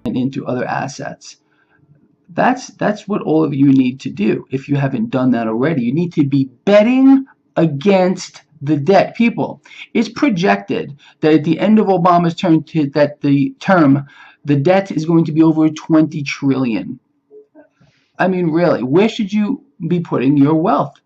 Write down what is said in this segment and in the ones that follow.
and into other assets. That's what all of you need to do. If you haven't done that already, you need to be betting against the debt. People, it's projected that at the end of Obama's term, the debt is going to be over 20 trillion. I mean, really, where should you be putting your wealth?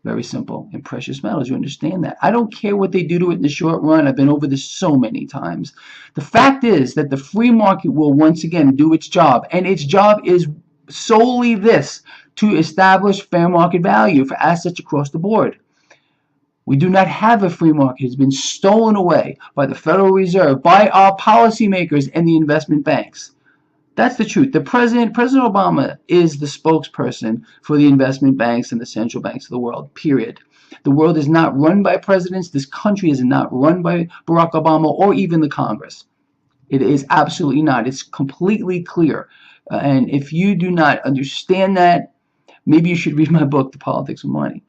Very simple. In precious metals, you understand that. I don't care what they do to it in the short run. I've been over this so many times. The fact is that the free market will once again do its job, and its job is solely this: to establish fair market value for assets across the board. We do not have a free market. It's been stolen away by the Federal Reserve, by our policymakers and the investment banks. That's the truth. President Obama is the spokesperson for the investment banks and the central banks of the world, period. The world is not run by presidents. This country is not run by Barack Obama or even the Congress. It is absolutely not. It's completely clear. And if you do not understand that, maybe you should read my book, The Politics of Money.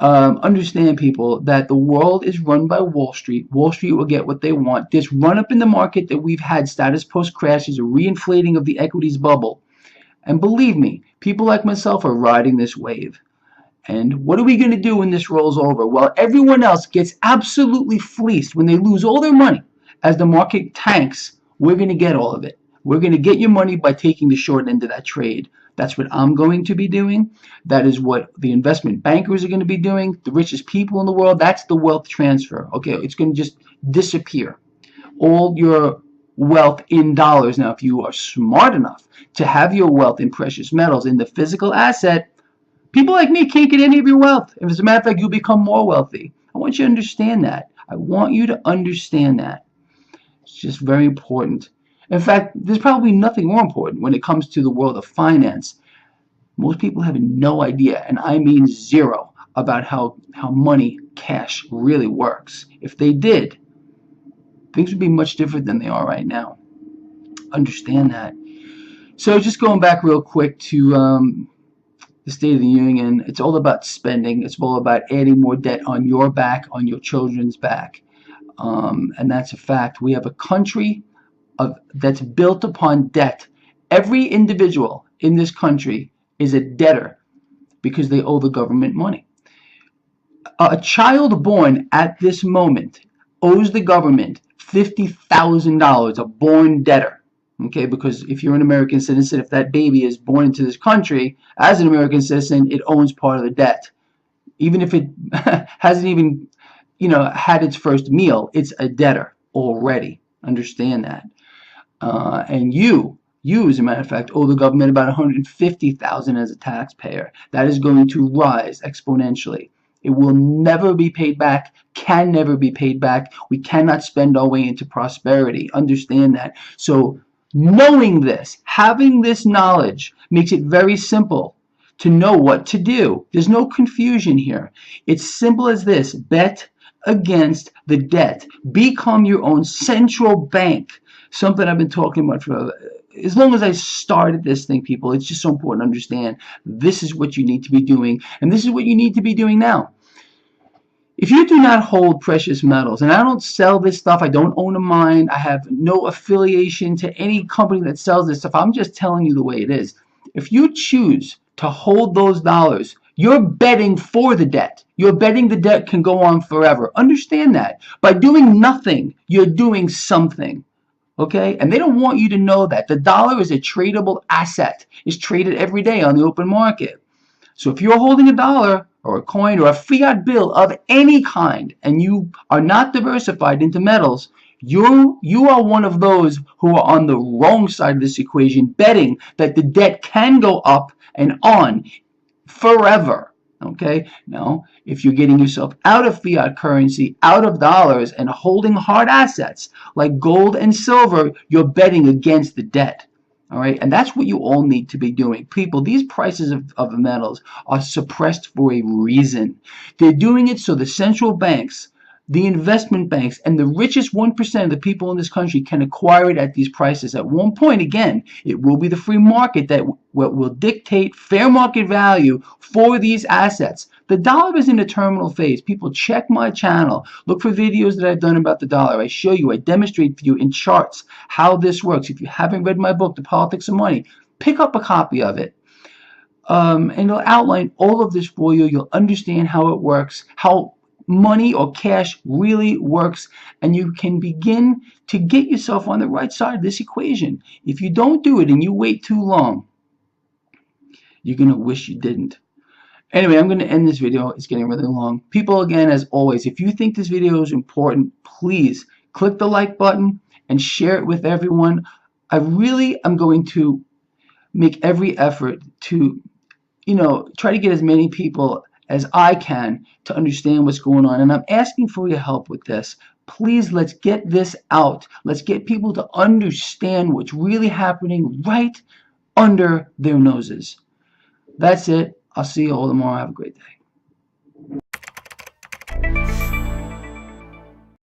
Understand, people, that the world is run by Wall Street. Wall Street will get what they want. This run-up in the market that we've had, status post-crash, is a reinflating of the equities bubble. And believe me, people like myself are riding this wave. And what are we going to do when this rolls over? Well, everyone else gets absolutely fleeced when they lose all their money. As the market tanks, we're going to get all of it. We're going to get your money by taking the short end of that trade. That's what I'm going to be doing. That is what the investment bankers are going to be doing. The richest people in the world, that's the wealth transfer. Okay, it's going to just disappear. All your wealth in dollars. Now, if you are smart enough to have your wealth in precious metals, in the physical asset, people like me can't get any of your wealth. If as a matter of fact, you'll become more wealthy. I want you to understand that. I want you to understand that. It's just very important. In fact, there's probably nothing more important when it comes to the world of finance. Most people have no idea, and I mean zero, about how money, cash, really works. If they did, things would be much different than they are right now. Understand that. So just going back real quick to the State of the Union, it's all about spending. It's all about adding more debt on your back, on your children's back. And that's a fact. We have a country that's built upon debt. Every individual in this country is a debtor because they owe the government money. A child born at this moment owes the government $50,000, a born debtor. Okay, because if you're an American citizen, if that baby is born into this country as an American citizen, it owns part of the debt. Even if it hasn't even, had its first meal, it's a debtor already. Understand that. And you, as a matter of fact, owe the government about $150,000 as a taxpayer. That is going to rise exponentially. It will never be paid back, can never be paid back. We cannot spend our way into prosperity. Understand that. So knowing this, having this knowledge, makes it very simple to know what to do. There's no confusion here. It's simple as this: bet against the debt. Become your own central bank. Something I've been talking about for as long as I started this thing, people. It's just so important to understand this is what you need to be doing, and this is what you need to be doing now. If you do not hold precious metals, and I don't sell this stuff, I don't own a mine, I have no affiliation to any company that sells this stuff, I'm just telling you the way it is. If you choose to hold those dollars, you're betting for the debt. You're betting the debt can go on forever. Understand that. By doing nothing, you're doing something. Okay? And they don't want you to know that. The dollar is a tradable asset. It's traded every day on the open market. So if you're holding a dollar or a coin or a fiat bill of any kind and you are not diversified into metals, you are one of those who are on the wrong side of this equation, betting that the debt can go up and on forever. Okay? Now, if you're getting yourself out of fiat currency, out of dollars, and holding hard assets like gold and silver, you're betting against the debt. All right? And that's what you all need to be doing. People, these prices of metals are suppressed for a reason. They're doing it so the central banks, the investment banks, and the richest 1% of the people in this country can acquire it at these prices. At one point, again, it will be the free market that will dictate fair market value for these assets. The dollar is in a terminal phase. People, check my channel. Look for videos that I've done about the dollar. I show you, I demonstrate for you in charts how this works. If you haven't read my book, The Politics of Money, pick up a copy of it. And it'll outline all of this for you. You'll understand how it works, how money or cash really works, and you can begin to get yourself on the right side of this equation. If you don't do it and you wait too long, you're going to wish you didn't. Anyway, I'm going to end this video. It's getting really long. People, again, as always, if you think this video is important, please click the like button and share it with everyone. I really am going to make every effort to, try to get as many people as I can to understand what's going on. And I'm asking for your help with this. Please, let's get this out. Let's get people to understand what's really happening right under their noses. That's it. I'll see you all tomorrow. Have a great day.